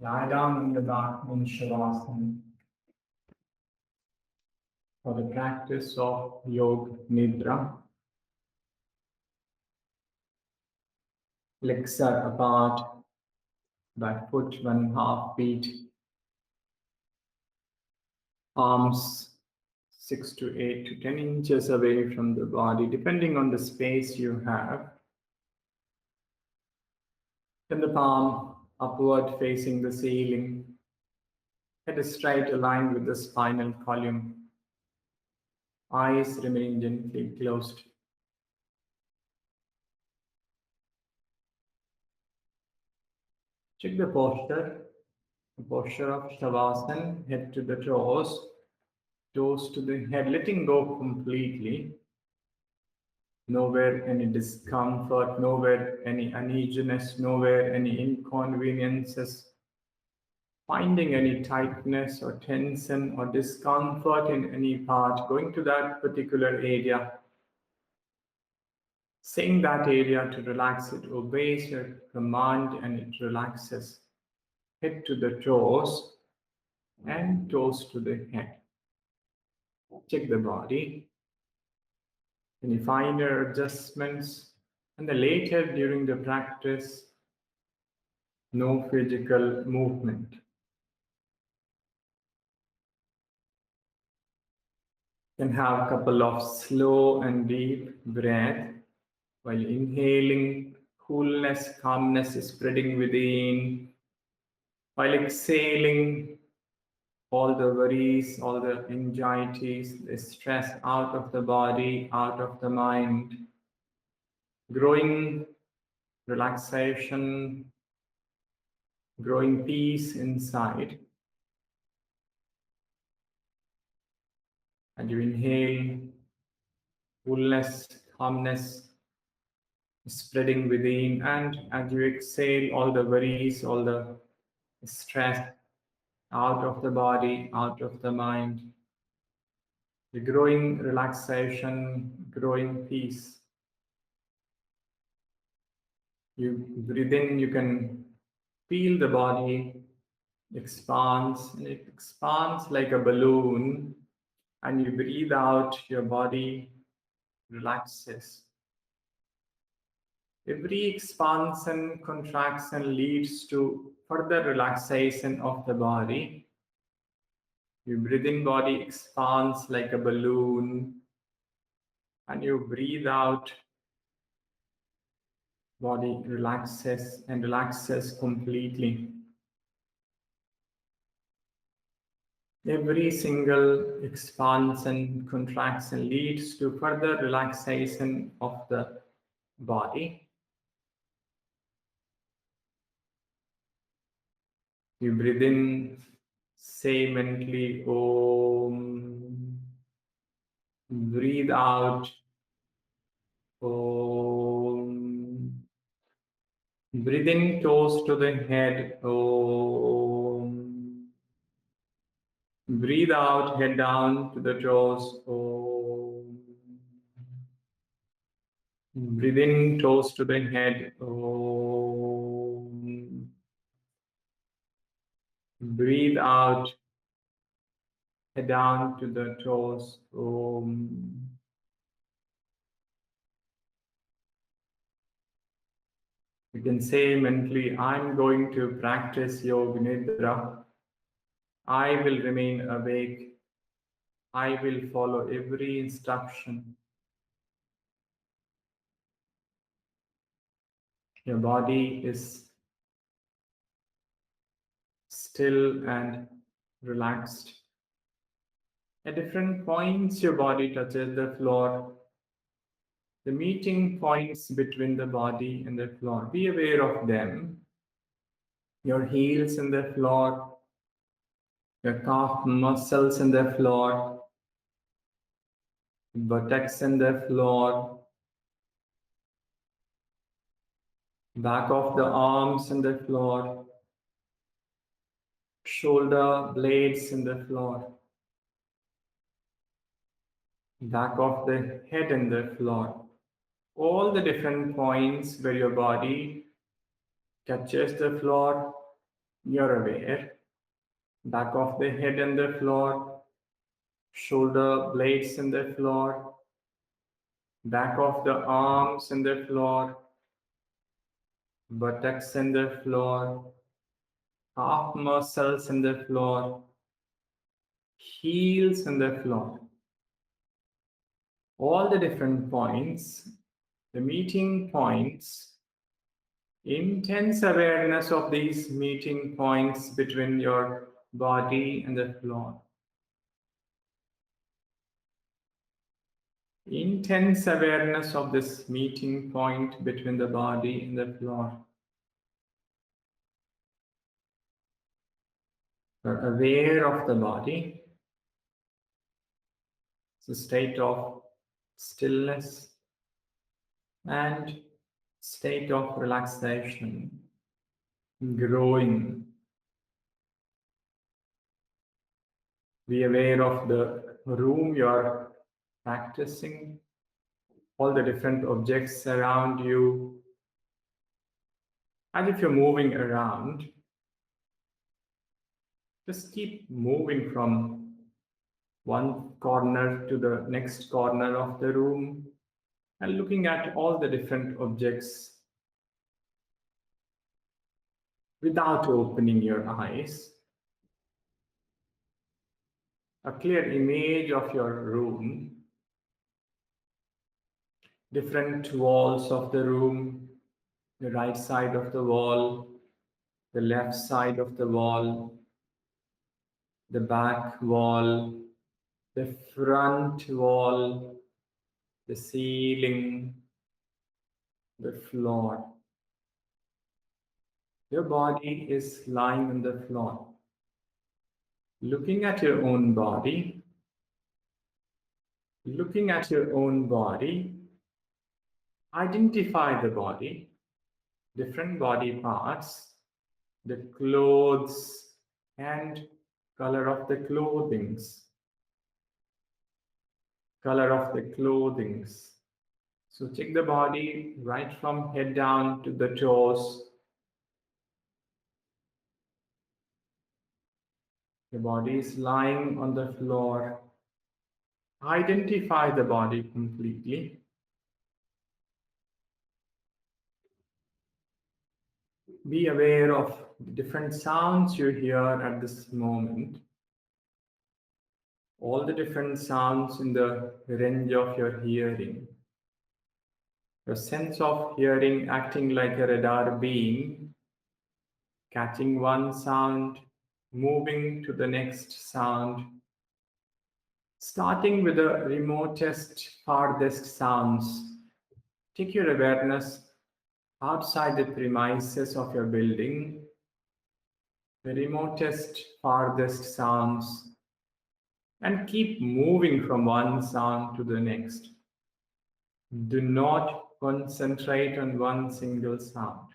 Lie down on the back in Shavasana for the practice of Yoga Nidra. Legs are apart by foot 1.5 feet. Arms 6 to 8 to 10 inches away from the body, depending on the space you have. Then the palm upward facing the ceiling. Head is straight aligned with the spinal column. Eyes remain gently closed. Check the posture of Shavasana, head to the toes to the head, letting go completely. Nowhere any discomfort, nowhere any uneasiness, nowhere any inconveniences. Finding any tightness or tension or discomfort in any part, going to that particular area. Saying that area to relax, it obeys your command and it relaxes. Head to the toes and toes to the head. Check the body. Any finer adjustments, and then later during the practice, no physical movement. Then have a couple of slow and deep breath. While inhaling, coolness, calmness is spreading within. While exhaling, all the worries, all the anxieties, the stress out of the body, out of the mind. Growing relaxation, growing peace inside. And you inhale, coolness, calmness spreading within, and as you exhale, all the worries, all the stress out of the body, out of the mind. The growing relaxation, growing peace. You breathe in, you can feel the body expands, and it expands like a balloon, and you breathe out, your body relaxes. Every expansion, contraction leads to further relaxation of the body. You breathe in, body expands like a balloon, and you breathe out, body relaxes and relaxes completely. Every single expansion, contraction leads to further relaxation of the body. You breathe in, say mentally Om. Breathe out Om. Breathe in, toes to the head Om. Breathe out, head down to the toes Om. Breathe in, toes to the head Om. Breathe out, head down to the toes Om. You can say mentally, I'm going to practice Yoga Nidra. I will remain awake. I will follow every instruction. Your body is still and relaxed. At different points, your body touches the floor. The meeting points between the body and the floor. Be aware of them. Your heels in the floor, your calf muscles in the floor, buttocks in the floor, back of the arms in the floor, shoulder blades in the floor, back of the head in the floor. All the different points where your body touches the floor, You're aware. Back of the head on the floor, shoulder blades on the floor, back of the arms on the floor, buttocks on the floor, calf muscles on the floor, heels on the floor. All the different points, the meeting points, intense awareness of these meeting points between your body and the floor. Intense awareness of this meeting point between the body and the floor. You're aware of the body. It's a state of stillness and state of relaxation, growing. Be aware of the room you're practicing, all the different objects around you. And if you're moving around, just keep moving from one corner to the next corner of the room and looking at all the different objects without opening your eyes. A clear image of your room, different walls of the room, the right side of the wall, the left side of the wall, the back wall, the front wall, the ceiling, the floor. Your body is lying on the floor. Looking at your own body, identify the body, different body parts, the clothes and color of the clothings. So check the body right from head down to the toes. The body is lying on the floor. Identify the body completely. Be aware of the different sounds you hear at this moment. All the different sounds in the range of your hearing. Your sense of hearing acting like a radar beam, catching one sound, moving to the next sound, starting with the remotest, farthest sounds. Take your awareness outside the premises of your building, the remotest, farthest sounds, and keep moving from one sound to the next. Do not concentrate on one single sound.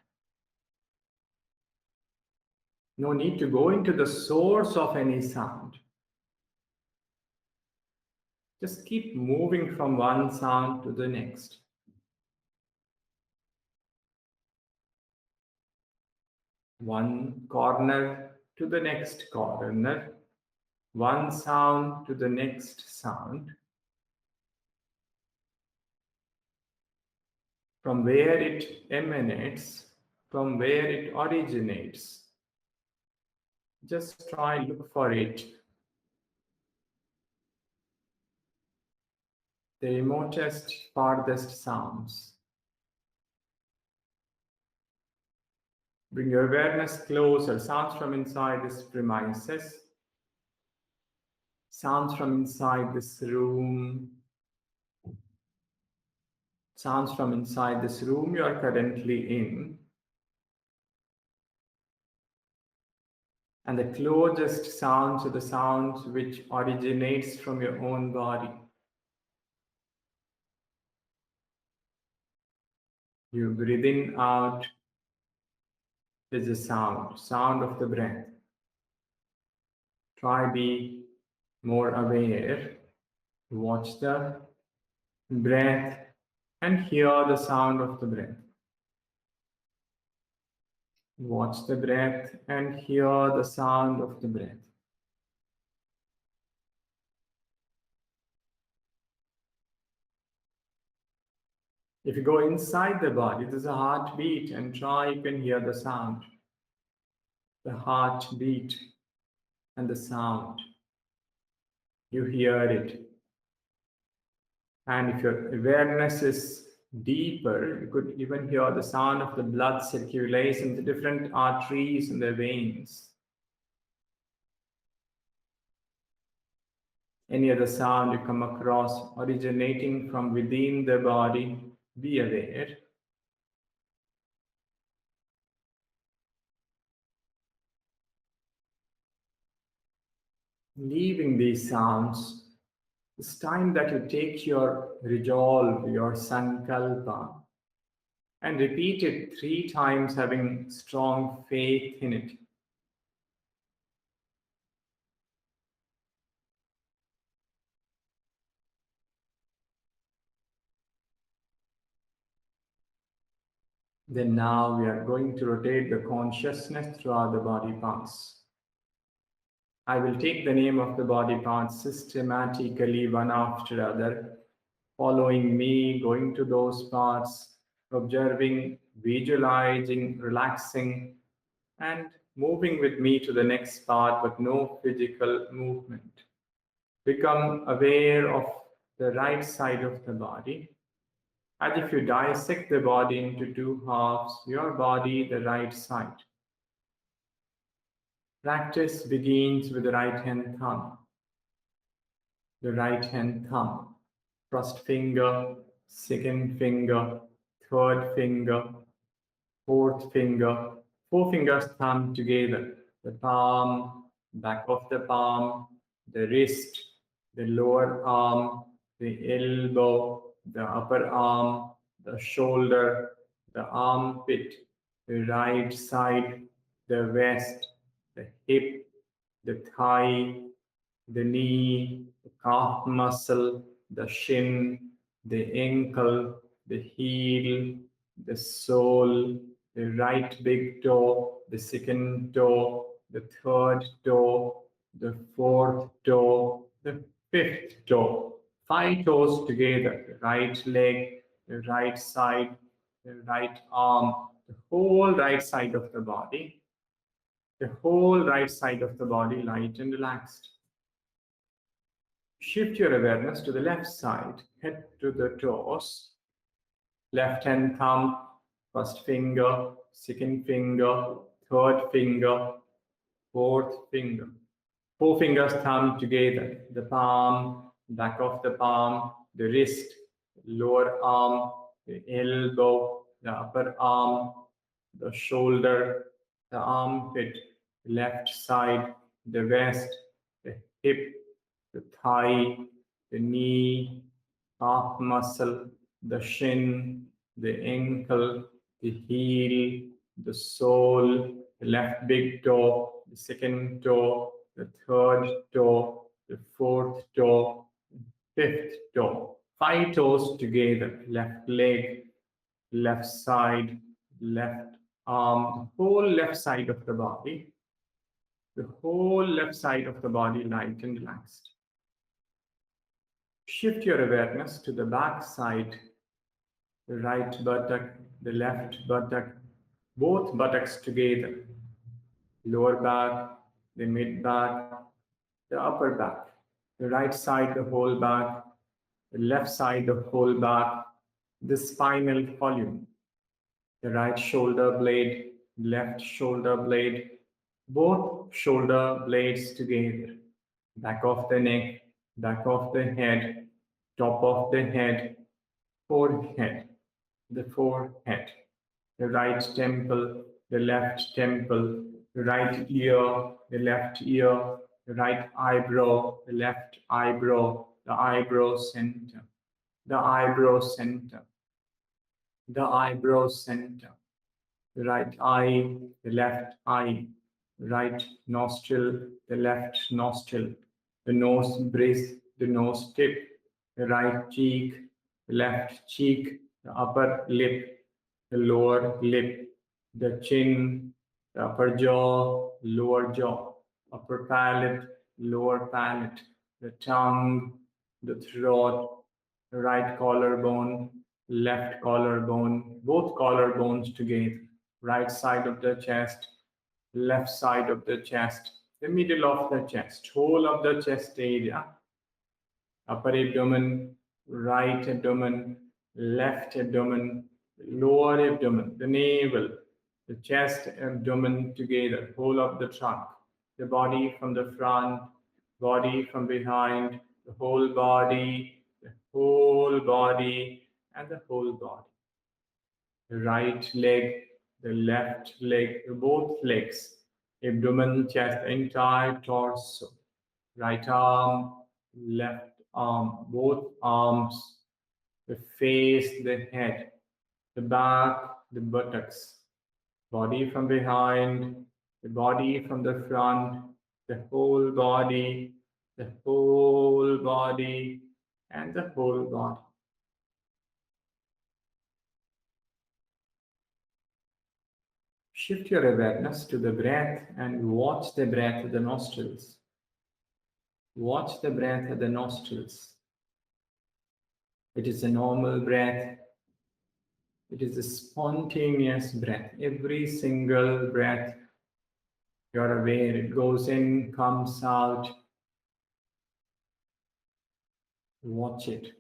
No need to go into the source of any sound. Just keep moving from one sound to the next. One corner to the next corner. One sound to the next sound. From where it emanates, from where it originates. Just try look for it. The remotest, farthest sounds. Bring your awareness closer. Sounds from inside this premises. Sounds from inside this room. Sounds from inside this room you are currently in. And the closest sounds are the sounds which originates from your own body. You breathe in, out. There's a sound of the breath. Try be more aware. Watch the breath and hear the sound of the breath. Watch the breath and hear the sound of the breath. If you go inside the body, there's a heartbeat, and try you can hear the sound. The heartbeat and the sound. You hear it. And if your awareness is deeper, you could even hear the sound of the blood circulation, the different arteries and the veins. Any other sound you come across originating from within the body, be aware. Leaving these sounds, it's time that you take your resolve, your sankalpa, and repeat it 3 times, having strong faith in it. Then now we are going to rotate the consciousness throughout the body parts. I will take the name of the body parts systematically, one after other, following me, going to those parts, observing, visualizing, relaxing, and moving with me to the next part, but no physical movement. Become aware of the right side of the body, as if you dissect the body into 2 halves, your body, the right side. Practice begins with the right hand thumb. The right hand thumb, first finger, second finger, third finger, fourth finger, 4 fingers thumb together. The palm, back of the palm, the wrist, the lower arm, the elbow, the upper arm, the shoulder, the armpit, the right side, the waist, the hip, the thigh, the knee, the calf muscle, the shin, the ankle, the heel, the sole, the right big toe, the second toe, the third toe, the fourth toe, the fifth toe. 5 toes together, the right leg, the right side, the right arm, the whole right side of the body, the whole right side of the body light and relaxed. Shift your awareness to the left side, head to the toes, left hand thumb, first finger, second finger, third finger, fourth finger. 4 fingers thumb together, the palm, back of the palm, the wrist, lower arm, the elbow, the upper arm, the shoulder, the armpit, the left side, the waist, the hip, the thigh, the knee, calf muscle, the shin, the ankle, the heel, the sole, the left big toe, the second toe, the third toe, the fourth toe, fifth toe. 5 toes together, left leg, left side, left arm, the whole left side of the body, the whole left side of the body light and relaxed. Shift your awareness to the back side, the right buttock, the left buttock, both buttocks together, lower back, the mid back, the upper back, the right side, the whole back, the left side, the whole back, the spinal column, the right shoulder blade, left shoulder blade, both shoulder blades together, back of the neck, back of the head, top of the head, forehead, the forehead, the right temple, the left temple, the right ear, the left ear, the right eyebrow, the left eyebrow, the eyebrow center, the eyebrow center, the eyebrow center, the right eye, the left eye, right nostril, the left nostril, the nose bridge, the nose tip, the right cheek, the left cheek, the upper lip, the lower lip, the chin, The upper jaw, lower jaw, upper palate, lower palate, the tongue, the throat, the right collarbone, left collarbone, both collarbones together, right side of the chest, left side of the chest, the middle of the chest, whole of the chest area, upper abdomen, right abdomen, left abdomen, lower abdomen, the navel, the chest, abdomen together, whole of the trunk, the body from the front, body from behind, the whole body, and the whole body. The right leg, the left leg, both legs, abdomen, chest, entire torso, right arm, left arm, both arms, the face, the head, the back, the buttocks, body from behind, the body from the front, the whole body, and the whole body. Shift your awareness to the breath and watch the breath of the nostrils. Watch the breath of the nostrils. It is a normal breath. It is a spontaneous breath. Every single breath, you're aware it goes in, comes out. Watch it.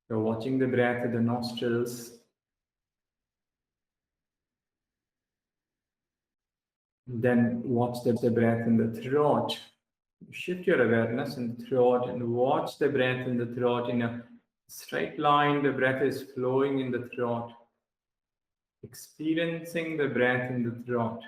You're watching the breath of the nostrils. Then watch the breath in the throat. Shift your awareness in the throat and watch the breath in the throat in a straight line. The breath is flowing in the throat. Experiencing the breath in the throat.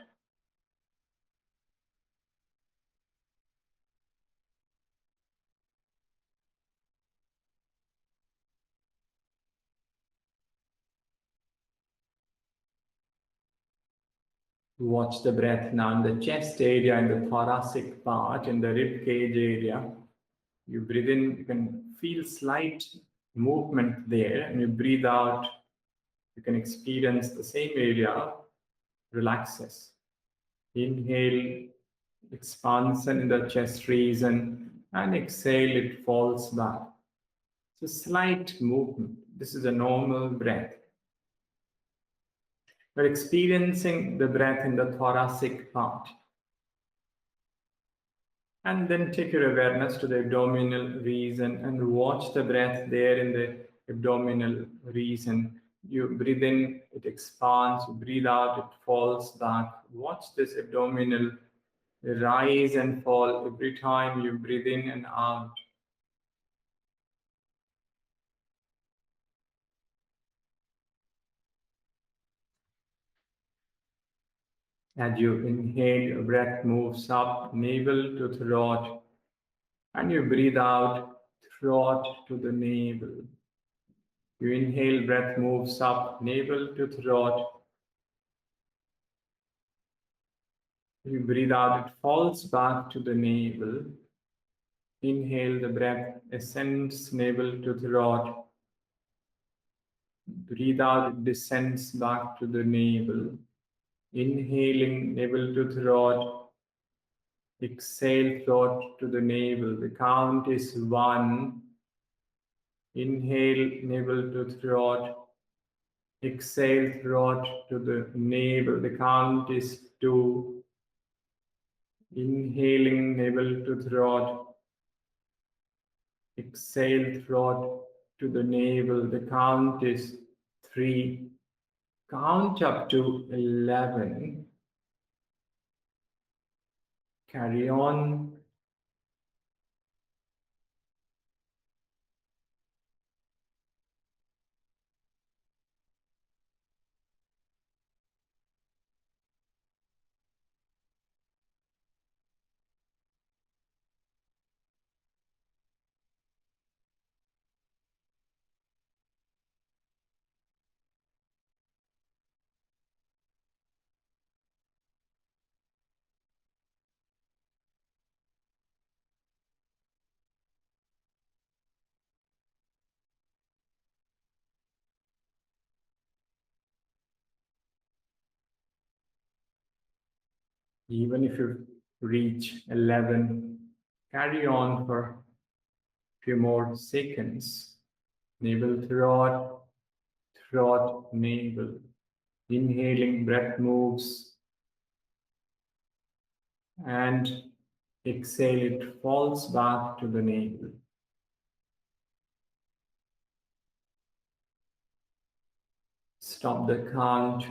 Watch the breath now in the chest area, in the thoracic part, in the rib cage area. You breathe in, you can feel slight movement there, and you breathe out, you can experience the same area relaxes. Inhale, expansion in the chest region, and exhale, it falls back. So slight movement. This is a normal breath. We're experiencing the breath in the thoracic part. And then take your awareness to the abdominal region and watch the breath there in the abdominal region. You breathe in, it expands. You breathe out, it falls back. Watch this abdominal rise and fall every time you breathe in and out. As you inhale, your breath moves up, navel to throat, and you breathe out, throat to the navel. You inhale, breath moves up, navel to throat. You breathe out, it falls back to the navel. Inhale, the breath ascends, navel to throat. Breathe out, it descends back to the navel. Inhaling, navel to throat. Exhale, throat to the navel. The count is 1. Inhale, navel to throat. Exhale, throat to the navel. The count is 2. Inhaling, navel to throat. Exhale, throat to the navel. The count is 3. Count up to 11. Carry on. Even if you reach 11, carry on for a few more seconds. Navel, throat, throat, navel. Inhaling, breath moves, and exhale, it falls back to the navel. Stop the count.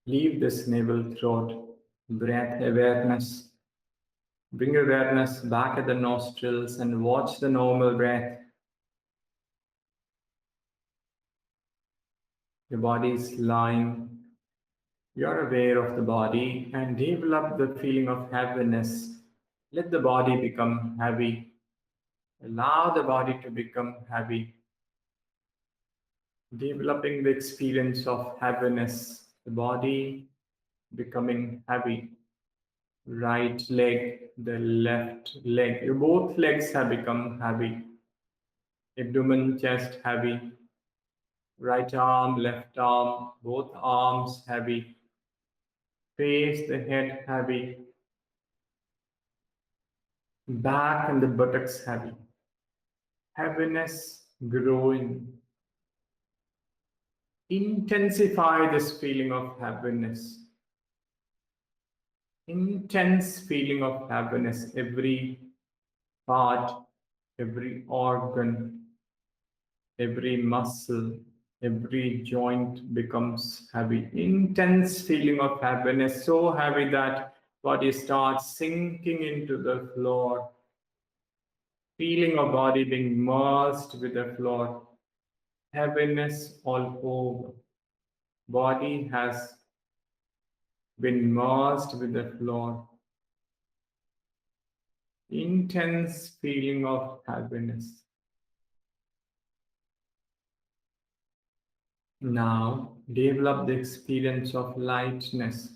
Leave this navel, throat, breath awareness. Bring awareness back at the nostrils and watch the normal breath. Your body is lying. You're aware of the body and develop the feeling of heaviness. Let the body become heavy. Allow the body to become heavy. Developing the experience of heaviness, the body becoming heavy. Right leg, the left leg. Your both legs have become heavy. Abdomen, chest heavy. Right arm, left arm, both arms heavy. Face, the head heavy. Back and the buttocks heavy. Heaviness growing. Intensify this feeling of heaviness. Intense feeling of heaviness. Every part, every organ, every muscle, every joint becomes heavy. Intense feeling of heaviness, so heavy that body starts sinking into the floor. Feeling of body being immersed with the floor. Heaviness all over. Body has been immersed with the floor. Intense feeling of heaviness. Now, develop the experience of lightness.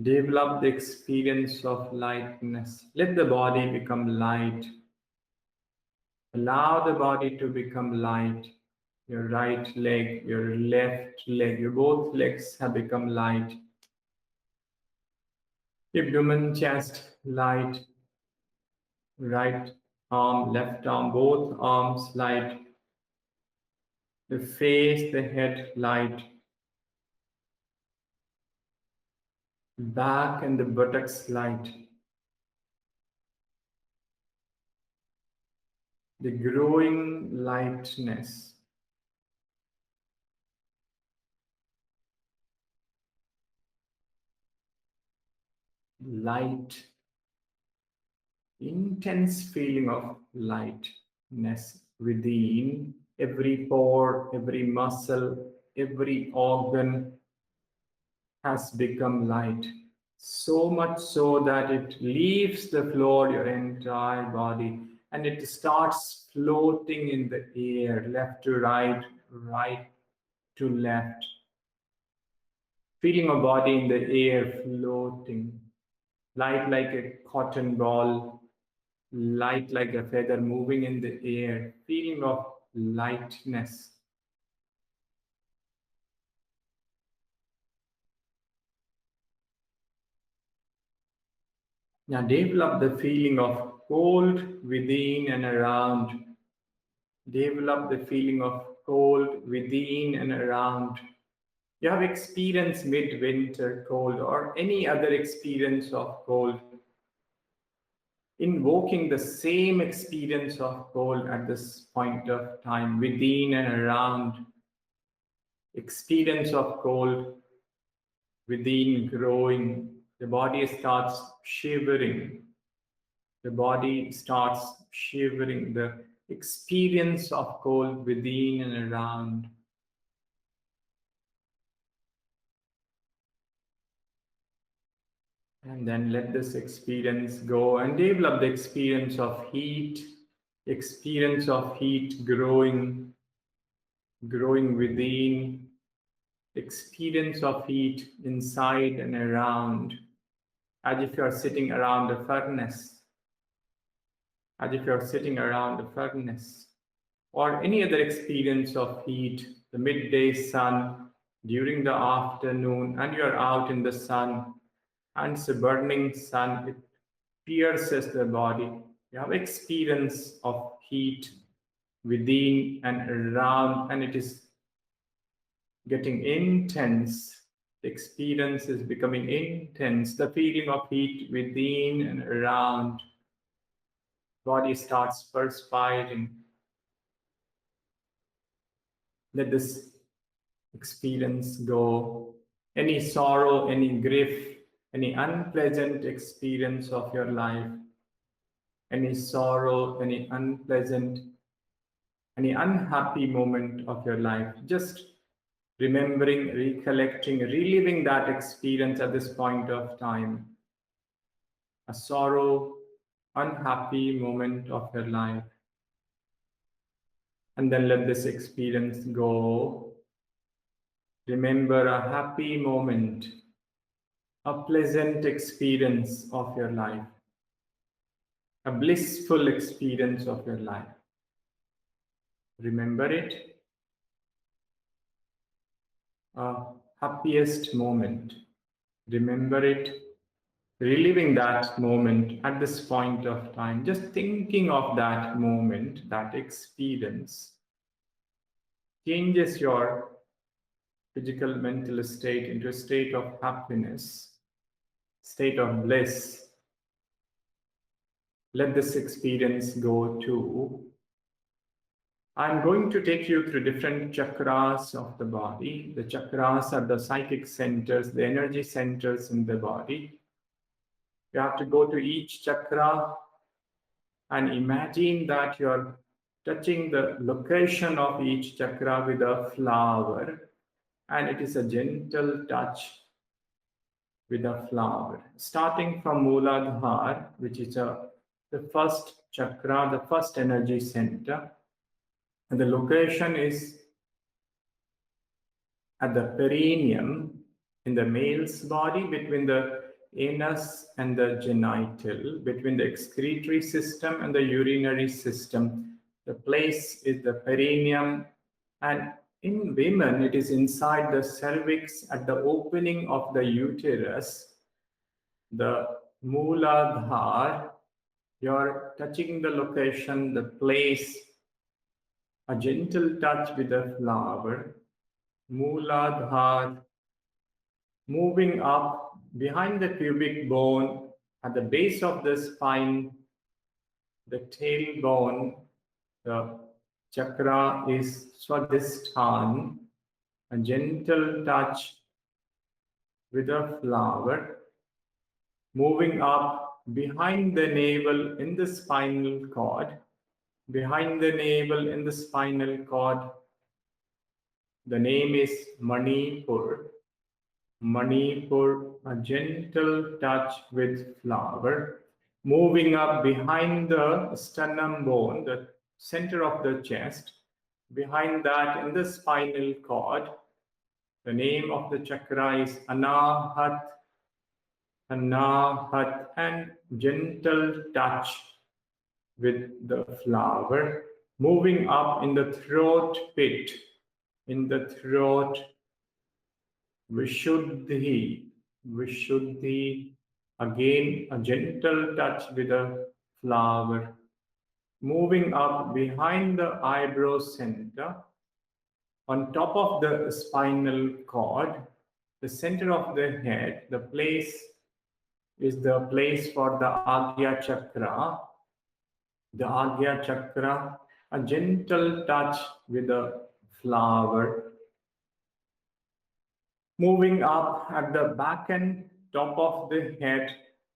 Develop the experience of lightness. Let the body become light. Allow the body to become light. Your right leg, your left leg, your both legs have become light. Abdomen, chest, light. Right arm, left arm, both arms light. The face, the head light. Back and the buttocks light. The growing lightness. Light. Intense feeling of lightness within every pore, every muscle, every organ has become light. So much so that it leaves the floor, your entire body, and it starts floating in the air, left to right, right to left. Feeling a body in the air floating, light like a cotton ball, light like a feather moving in the air, feeling of lightness. Now develop the feeling of cold within and around. Develop the feeling of cold within and around. You have experienced midwinter cold or any other experience of cold. Invoking the same experience of cold at this point of time, within and around. Experience of cold within growing. The body starts shivering. The body starts shivering. The experience of cold within and around. And then let this experience go and develop the experience of heat growing, growing within, experience of heat inside and around, as if you are sitting around a furnace, as if you are sitting around a furnace, or any other experience of heat, the midday sun during the afternoon, and you are out in the sun. and it's a burning sun. It pierces the body. You have experience of heat within and around, and it is getting intense. The experience is becoming intense. The feeling of heat within and around. Body starts perspiring. Let this experience go. Any sorrow, any grief, any unpleasant experience of your life, any sorrow, any unpleasant, any unhappy moment of your life, just remembering, recollecting, reliving that experience at this point of time. A sorrow, unhappy moment of your life. And then let this experience go. Remember a happy moment, a pleasant experience of your life, a blissful experience of your life. Remember it, a happiest moment. Remember it, reliving that moment at this point of time, just thinking of that moment, that experience, changes your physical mental state into a state of happiness, state of bliss. Let this experience go too. I'm going to take you through different chakras of the body. The chakras are the psychic centers, the energy centers in the body. You have to go to each chakra and imagine that you're touching the location of each chakra with a flower, and it is a gentle touch with a flower. Starting from Mooladhara, which is the first chakra, the first energy center, and the location is at the perineum in the male's body, between the anus and the genital, between the excretory system and the urinary system. The place is the perineum, and in women it is inside the cervix at the opening of the uterus. The Mooladhara, you're touching the location, the place, a gentle touch with the flower. Mooladhara, moving up behind the pubic bone at the base of the spine, the tailbone. The chakra is Swadhisthana, a gentle touch with a flower. Moving up behind the navel in the spinal cord, behind the navel in the spinal cord. The name is Manipur. Manipur, a gentle touch with flower. Moving up behind the sternum bone, the center of the chest. Behind that, in the spinal cord, the name of the chakra is Anahat. Anahat, and gentle touch with the flower. Moving up in the throat pit, in the throat, Vishuddhi. Vishuddhi, again a gentle touch with a flower. Moving up behind the eyebrow center, on top of the spinal cord, the center of the head, the place is the place for the Agya Chakra. The Agya Chakra, a gentle touch with a flower. Moving up at the back and top of the head,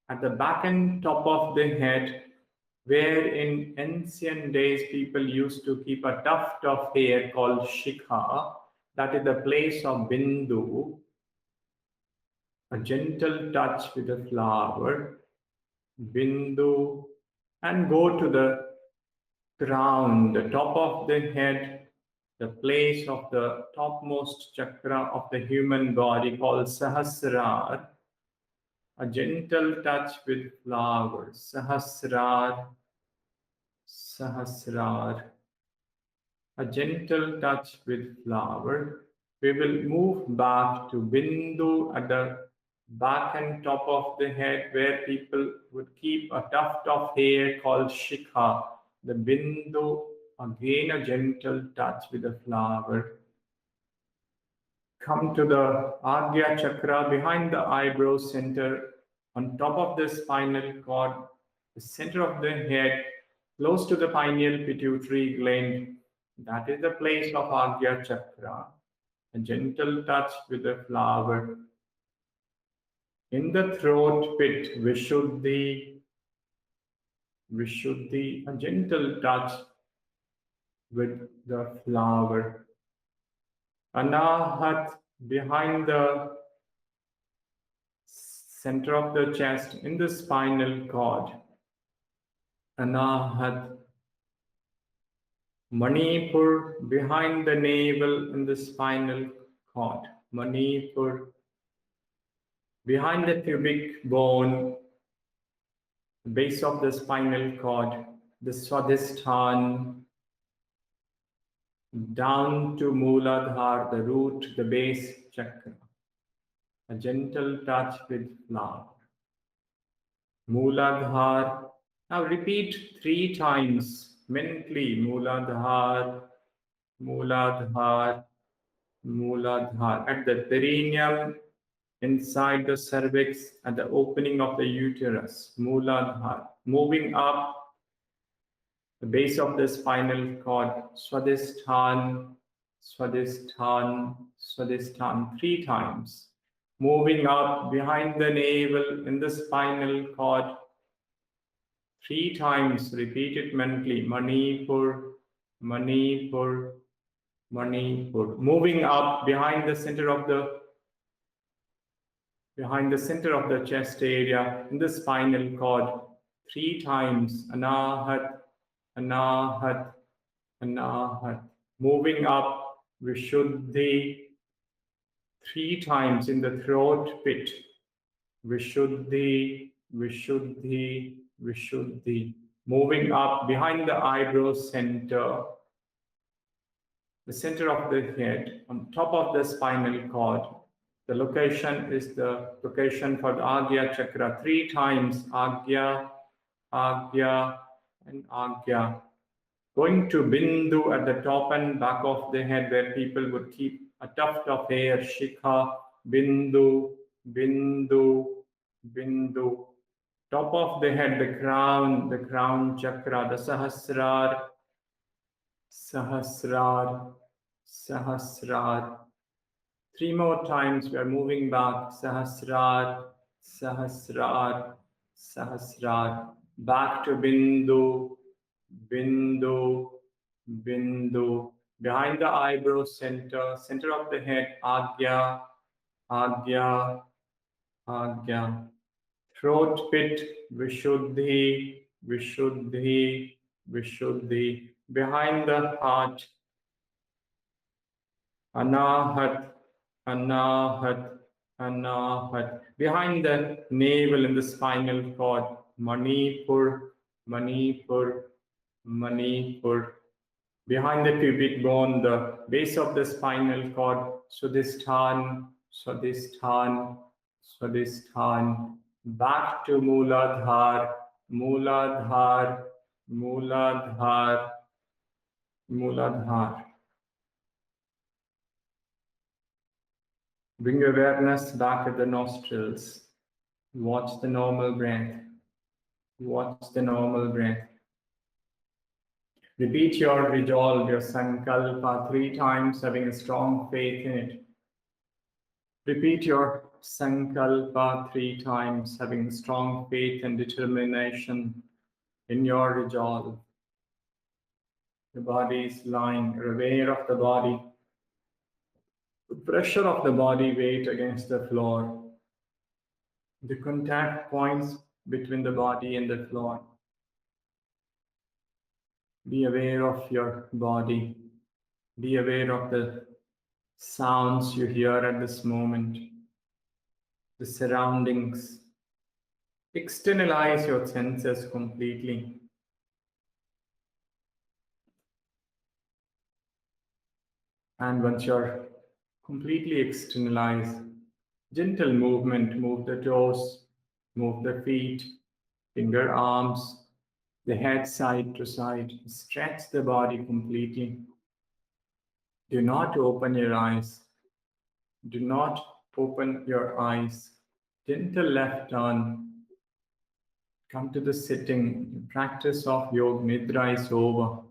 at the back and top of the head, where in ancient days people used to keep a tuft of hair called Shikha, that is the place of Bindu, a gentle touch with a flower, Bindu, and go to the crown, the top of the head, the place of the topmost chakra of the human body called Sahasrar, a gentle touch with flowers. Sahasrar, Sahasrar, a gentle touch with flower. We will move back to Bindu at the back and top of the head, where people would keep a tuft of hair called shikha, the bindu, again a gentle touch with the flower. Come to the Agya Chakra behind the eyebrow center, on top of the spinal cord, the center of the head, close to the pineal pituitary gland. That is the place of Agya Chakra. A gentle touch with the flower. In the throat pit, Vishuddhi, Vishuddhi, a gentle touch with the flower. Anahat, behind the center of the chest, in the spinal cord. Anahat. Manipur, behind the navel, in the spinal cord. Manipur, behind the pubic bone, the base of the spinal cord. The Swadhisthana, down to Mooladhara, the root, the base chakra. A gentle touch with flower. Mooladhara. Now repeat 3 times mentally. Mooladhara, Mooladhara, Mooladhara. At the perineum, inside the cervix, at the opening of the uterus. Mooladhara. Moving up the base of the spinal cord. Swadhisthana, Swadhisthana, Swadhisthana. 3 times. Moving up behind the navel in the spinal cord. 3 times. Repeat it mentally. Manipur, Manipur, Manipur. Moving up behind the center of the chest area in the spinal cord. 3 times. Anahat, Anahat, Anahat. Moving up Vishuddhi. 3 times in the throat pit. Vishuddhi, Vishuddhi, Vishuddhi. Moving up behind the eyebrow center, the center of the head, on top of the spinal cord. The location is the location for the Agya Chakra. 3 times. Agya, Agya, and Agya. Going to Bindu at the top and back of the head, where people would keep a tuft of hair. Shikha, Bindu, Bindu, Bindu. Top of the head, the crown chakra, the Sahasrar, Sahasrar, Sahasrar. 3 more times, we are moving back. Sahasrar, Sahasrar, Sahasrar. Back to Bindu, Bindu, Bindu. Behind the eyebrow center, center of the head, Agya, Agya, Agya. Throat pit, Vishuddhi, Vishuddhi, Vishuddhi. Behind the heart, Anahat, Anahat, Anahat. Behind the navel in the spinal cord, Manipur, Manipur, Manipur. Behind the pubic bone, the base of the spinal cord, Swadhisthana, Swadhisthana, Swadhisthana. Back to Mooladhara, Mooladhara, Mooladhara, Mooladhara. Bring awareness back at the nostrils. Watch the normal breath. Watch the normal breath. Repeat your resolve, your sankalpa 3 times, having a strong faith in it. Repeat your sankalpa 3 times, having strong faith and determination in your resolve. The body is lying, you're aware of the body. The pressure of the body weight against the floor. The contact points between the body and the floor. Be aware of your body. Be aware of the sounds you hear at this moment, the surroundings. Externalize your senses completely. And once you're completely externalized, Gentle movement, move the toes, move the feet, finger arms, the head side to side. Stretch the body completely. Do not open your eyes. Do not open your eyes. Gentle left turn. Come to the sitting. The practice of Yoga Nidra is over.